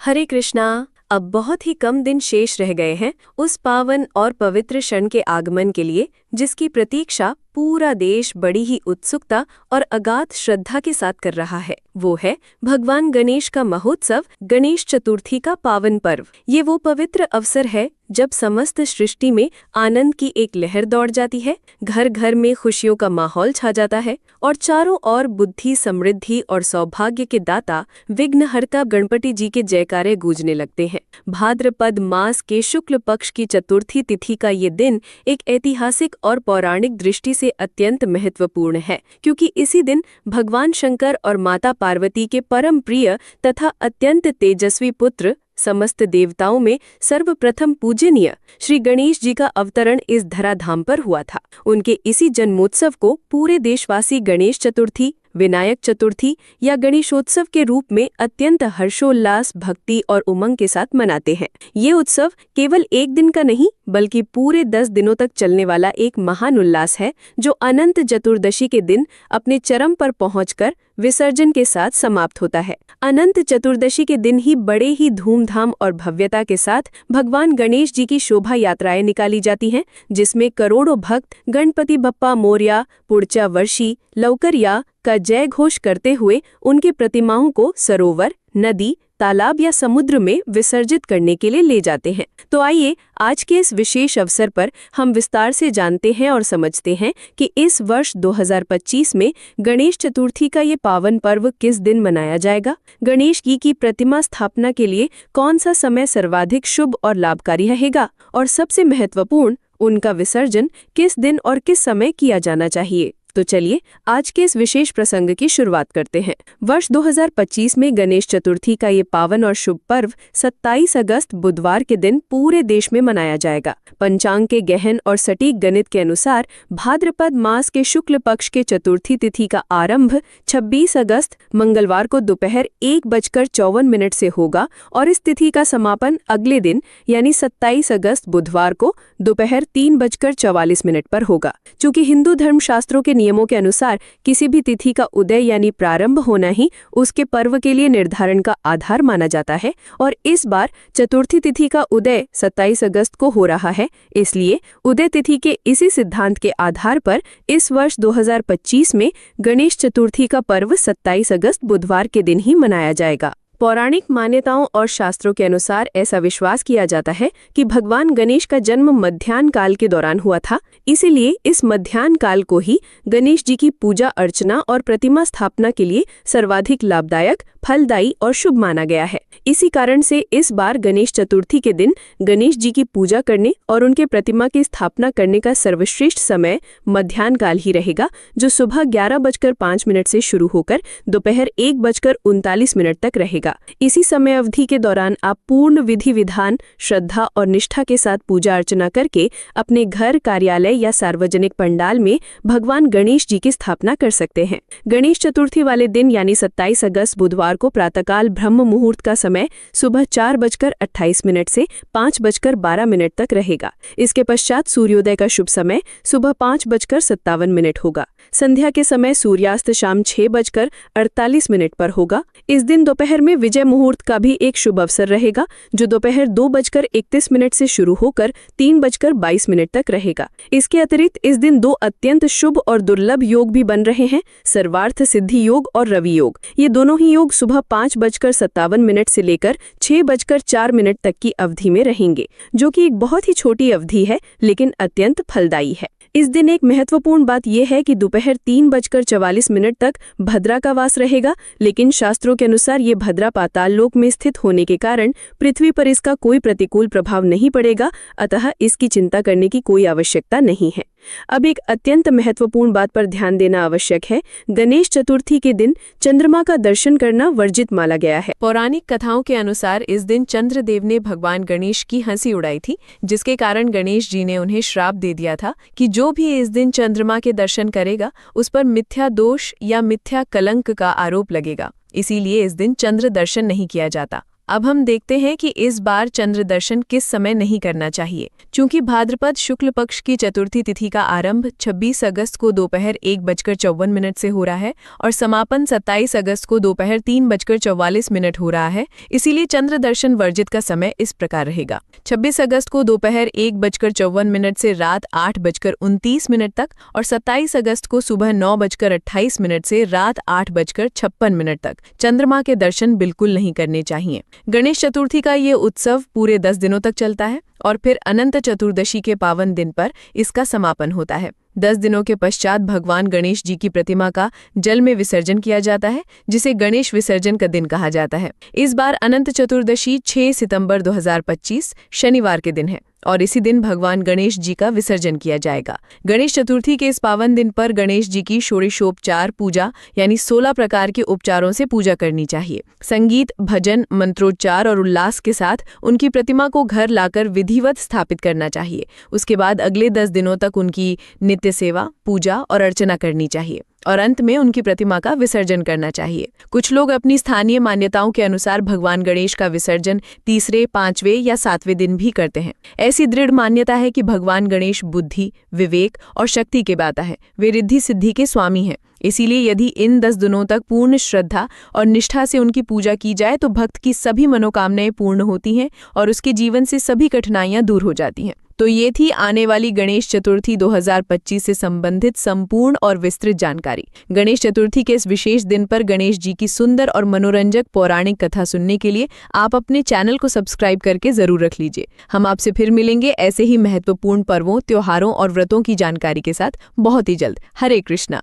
हरे कृष्णा। अब बहुत ही कम दिन शेष रह गए हैं उस पावन और पवित्र क्षण के आगमन के लिए, जिसकी प्रतीक्षा पूरा देश बड़ी ही उत्सुकता और अगाध श्रद्धा के साथ कर रहा है। वो है भगवान गणेश का महोत्सव, गणेश चतुर्थी का पावन पर्व। ये वो पवित्र अवसर है जब समस्त सृष्टि में आनंद की एक लहर दौड़ जाती है, घर घर में खुशियों का माहौल छा जाता है और चारों ओर बुद्धि, समृद्धि और सौभाग्य के दाता विघ्नहर्ता गणपति जी के जयकारे गूंजने लगते हैं। भाद्रपद मास के शुक्ल पक्ष की चतुर्थी तिथि का ये दिन एक ऐतिहासिक और पौराणिक दृष्टि से अत्यंत महत्वपूर्ण है, क्योंकि इसी दिन भगवान शंकर और माता पार्वती के परम प्रिय तथा अत्यंत तेजस्वी पुत्र, समस्त देवताओं में सर्वप्रथम पूजनीय श्री गणेश जी का अवतरण इस धराधाम पर हुआ था। उनके इसी जन्मोत्सव को पूरे देशवासी गणेश चतुर्थी, विनायक चतुर्थी या गणेशोत्सव के रूप में अत्यंत हर्षोल्लास, भक्ति और उमंग के साथ मनाते हैं। ये उत्सव केवल एक दिन का नहीं, बल्कि पूरे 10 दिनों तक चलने वाला एक महान उल्लास है, जो अनंत चतुर्दशी के दिन अपने चरम पर पहुंचकर विसर्जन के साथ समाप्त होता है। अनंत चतुर्दशी के दिन ही बड़े ही धूमधाम और भव्यता के साथ भगवान गणेश जी की शोभा यात्राएं निकाली जाती हैं, जिसमें करोड़ों भक्त गणपति बप्पा मोरया, पुढच्या वर्षी लवकर या का जय घोष करते हुए उनके प्रतिमाओं को सरोवर, नदी, तालाब या समुद्र में विसर्जित करने के लिए ले जाते हैं। तो आइए आज के इस विशेष अवसर पर हम विस्तार से जानते हैं और समझते हैं कि इस वर्ष 2025 में गणेश चतुर्थी का ये पावन पर्व किस दिन मनाया जाएगा, गणेश जी की प्रतिमा स्थापना के लिए कौन सा समय सर्वाधिक शुभ और लाभकारी रहेगा, और सबसे महत्वपूर्ण, उनका विसर्जन किस दिन और किस समय किया जाना चाहिए। तो चलिए आज के इस विशेष प्रसंग की शुरुआत करते हैं। वर्ष 2025 में गणेश चतुर्थी का ये पावन और शुभ पर्व 27 अगस्त बुधवार के दिन पूरे देश में मनाया जाएगा। पंचांग के गहन और सटीक गणित के अनुसार भाद्रपद मास के शुक्ल पक्ष के चतुर्थी तिथि का आरंभ 26 अगस्त मंगलवार को दोपहर 1:54 से होगा और इस तिथि का समापन अगले दिन यानी 27 अगस्त बुधवार को दोपहर 3:44 पर होगा। चूंकि हिंदू धर्मशास्त्रों के नियमों के अनुसार किसी भी तिथि का उदय यानी प्रारंभ होना ही उसके पर्व के लिए निर्धारण का आधार माना जाता है, और इस बार चतुर्थी तिथि का उदय 27 अगस्त को हो रहा है। इसलिए उदय तिथि के इसी सिद्धांत के आधार पर इस वर्ष 2025 में गणेश चतुर्थी का पर्व 27 अगस्त बुधवार के दिन ही मनाया जाएगा। पौराणिक मान्यताओं और शास्त्रों के अनुसार ऐसा विश्वास किया जाता है कि भगवान गणेश का जन्म मध्याह्न काल के दौरान हुआ था, इसीलिए इस मध्याह्न काल को ही गणेश जी की पूजा अर्चना और प्रतिमा स्थापना के लिए सर्वाधिक लाभदायक, फलदायी और शुभ माना गया है। इसी कारण से इस बार गणेश चतुर्थी के दिन गणेश जी की पूजा करने और उनके प्रतिमा की स्थापना करने का सर्वश्रेष्ठ समय मध्याह्न काल ही रहेगा, जो सुबह 11:05 से शुरू होकर दोपहर 1:39 तक रहेगा। इसी समय अवधि के दौरान आप पूर्ण विधि विधान, श्रद्धा और निष्ठा के साथ पूजा अर्चना करके अपने घर, कार्यालय या सार्वजनिक पंडाल में भगवान गणेश जी की स्थापना कर सकते हैं। गणेश चतुर्थी वाले दिन यानी 27 अगस्त बुधवार को प्रातःकाल ब्रह्म मुहूर्त का समय सुबह 4:28 से 5:12 तक रहेगा। इसके पश्चात सूर्योदय का शुभ समय सुबह 5:57 होगा। संध्या के समय सूर्यास्त शाम 6:48 पर होगा। इस दिन दोपहर में विजय मुहूर्त का भी एक शुभ अवसर रहेगा, जो दोपहर 2:31 से शुरू होकर 3:22 तक रहेगा। इसके अतिरिक्त इस दिन 2 अत्यंत शुभ और दुर्लभ योग भी बन रहे हैं, सर्वार्थ सिद्धि योग और रवि योग। ये दोनों ही योग सुबह 5:57 से लेकर 6:04 तक की अवधि में रहेंगे, जो कि एक बहुत ही छोटी अवधि है, लेकिन अत्यंत फलदायी है। इस दिन एक महत्वपूर्ण बात यह है कि दोपहर 3:44 तक भद्रा का वास रहेगा, लेकिन शास्त्रों के अनुसार ये भद्रा पाताल लोक में स्थित होने के कारण पृथ्वी पर इसका कोई प्रतिकूल प्रभाव नहीं पड़ेगा, अतः इसकी चिंता करने की कोई आवश्यकता नहीं है। अब एक अत्यंत महत्वपूर्ण बात पर ध्यान देना आवश्यक है। गणेश चतुर्थी के दिन चंद्रमा का दर्शन करना वर्जित माना गया है। पौराणिक कथाओं के अनुसार इस दिन चंद्रदेव ने भगवान गणेश की हंसी उड़ाई थी, जिसके कारण गणेश जी ने उन्हें श्राप दे दिया था कि जो भी इस दिन चंद्रमा के दर्शन करेगा उस पर मिथ्या दोष या मिथ्या कलंक का आरोप लगेगा। इसीलिए इस दिन चंद्र दर्शन नहीं किया जाता। अब हम देखते हैं कि इस बार चंद्र दर्शन किस समय नहीं करना चाहिए। चूंकि भाद्रपद शुक्ल पक्ष की चतुर्थी तिथि का आरंभ 26 अगस्त को दोपहर 1:54 से हो रहा है और समापन 27 अगस्त को दोपहर 3:44 हो रहा है, इसीलिए चंद्र दर्शन वर्जित का समय इस प्रकार रहेगा। 26 अगस्त को दोपहर 1:54 से रात 8:29 तक और 27 अगस्त को सुबह 9:28 से रात 8:56 तक चंद्रमा के दर्शन बिल्कुल नहीं करने चाहिए। गणेश चतुर्थी का ये उत्सव पूरे 10 दिनों तक चलता है और फिर अनंत चतुर्दशी के पावन दिन पर इसका समापन होता है। 10 दिनों के पश्चात भगवान गणेश जी की प्रतिमा का जल में विसर्जन किया जाता है, जिसे गणेश विसर्जन का दिन कहा जाता है। इस बार अनंत चतुर्दशी 6 सितंबर 2025 शनिवार के दिन है और इसी दिन भगवान गणेश जी का विसर्जन किया जाएगा। गणेश चतुर्थी के इस पावन दिन पर गणेश जी की षोडशोपचार पूजा यानी 16 प्रकार के उपचारों से पूजा करनी चाहिए। संगीत, भजन, मंत्रोच्चार और उल्लास के साथ उनकी प्रतिमा को घर लाकर विधिवत स्थापित करना चाहिए। उसके बाद अगले 10 दिनों तक उनकी नित्य सेवा, पूजा और अर्चना करनी चाहिए और अंत में उनकी प्रतिमा का विसर्जन करना चाहिए। कुछ लोग अपनी स्थानीय मान्यताओं के अनुसार भगवान गणेश का विसर्जन तीसरे, 5वें या 7वें दिन भी करते हैं। ऐसी दृढ़ मान्यता है कि भगवान गणेश बुद्धि, विवेक और शक्ति के दाता है। वे रिद्धि सिद्धि के स्वामी हैं। इसीलिए यदि इन 10 दिनों तक पूर्ण श्रद्धा और निष्ठा से उनकी पूजा की जाए तो भक्त की सभी मनोकामनाएं पूर्ण होती हैं और उसके जीवन से सभी कठिनाइयां दूर हो जाती हैं। तो ये थी आने वाली गणेश चतुर्थी 2025 से संबंधित संपूर्ण और विस्तृत जानकारी। गणेश चतुर्थी के इस विशेष दिन पर गणेश जी की सुंदर और मनोरंजक पौराणिक कथा सुनने के लिए आप अपने चैनल को सब्सक्राइब करके जरूर रख लीजिए। हम आपसे फिर मिलेंगे ऐसे ही महत्वपूर्ण पर्वों, त्योहारों और व्रतों की जानकारी के साथ बहुत ही जल्द। हरे कृष्णा।